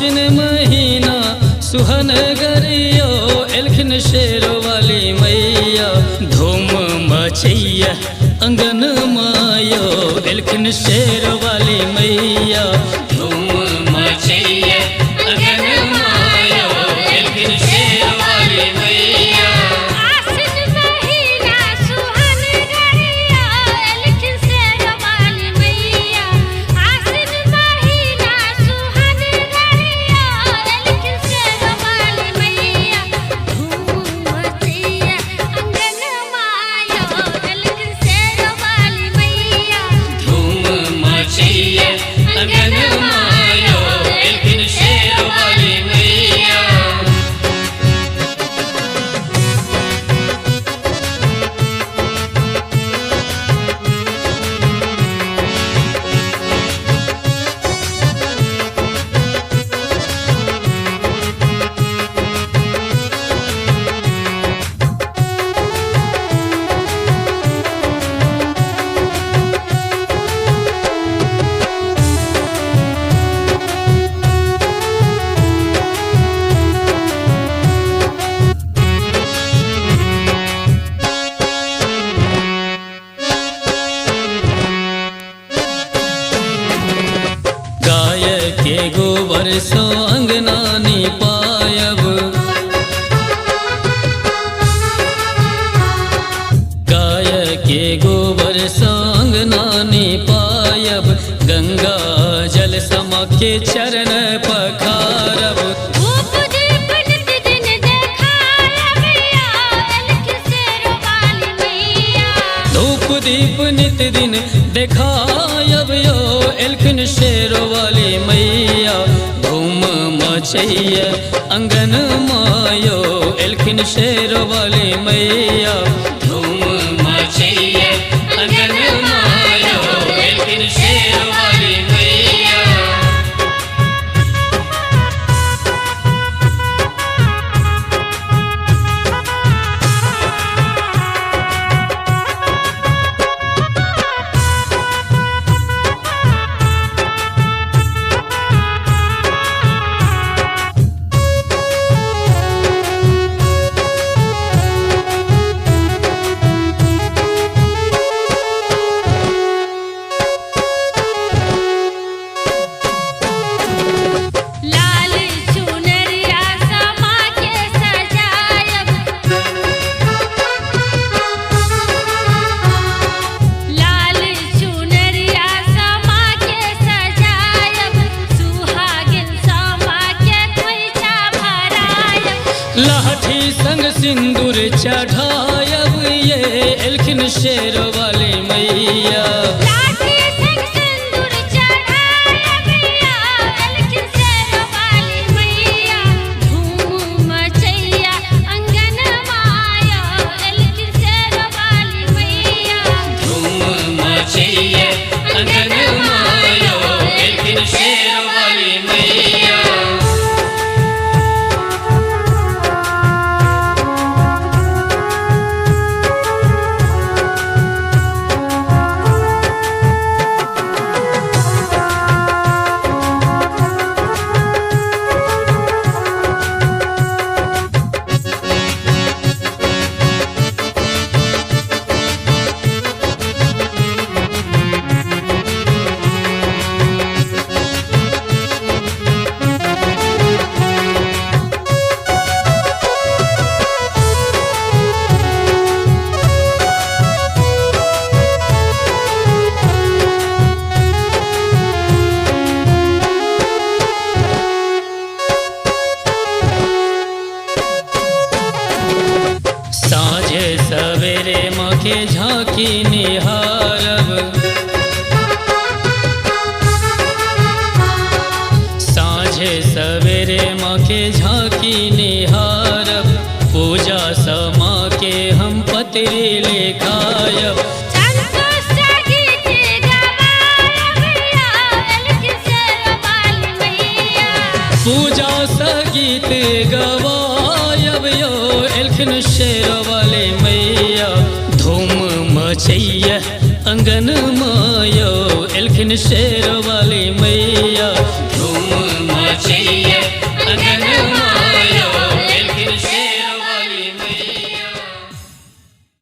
आश्विन महीना सुहन गरियो एलखिन शेरो वाली मैया धूम मचैया अंगन मायो एलखिन शेरो वाली मैया धूम मचैया अंगन मायो एलखिन शेरो वाली मैया। आश्विन महीना सुहान गरियो एलखिन शेरो वाली मैया। आश्विन महीना सुहान गरियो एलखिन शेरो वाली मैया। धूम मचैया अंगन मायो एलखिन शेरो वाली मैया। धूम मचैया अंगन मायो एलखिन शेरो वाली मैया। गाय के गोबर सो अंगना निपायब, गाय के गोबर सो अंगना निपायब, गंगा जल समा के चरण पखारब। धूप दीप नित दिन देखायब या एलखिन शेरो वाली मैया। धूप दीप नित दिन देखायब यो एलखिन शेरो वाली मैया। धूम मचैया अंगन मायो एलखिन शेरो वाली मैया। धूम मचैया अंगन मायो एलखिन शेरो वाली मैया। लाल चुनरिया समा के सजायब, लाल चुनरिया समा के सजायब, सुहागिन समा के खोइछा भरायब। लाठी संग सिंदूर चढ़ायब ये एलखिन शेरो वाली मैया। लाठी संग सिंदूर चढ़ायब या एलखिन शेरो वाली मैया। धूम मचैया अंगन मायो एलखिन शेरो वाली मैया। धूम मचैया अंगन मायो एलखिन शेरो वाली मैया। साँझे सवेरे माँ के झांकी निहारब, साँझे सवेरे माँ के झांकी निहारब, पूजा समा के हम पत्री लिखायब। संतोष गीत गवायब या एलखिन शेरो वाली मैया। पूजा सगीत गवायब यो एलखिन शेरो वाली मैया। धूम मचैया अंगन मायो एलखिन शेरो वाली मैया। धूम मचैया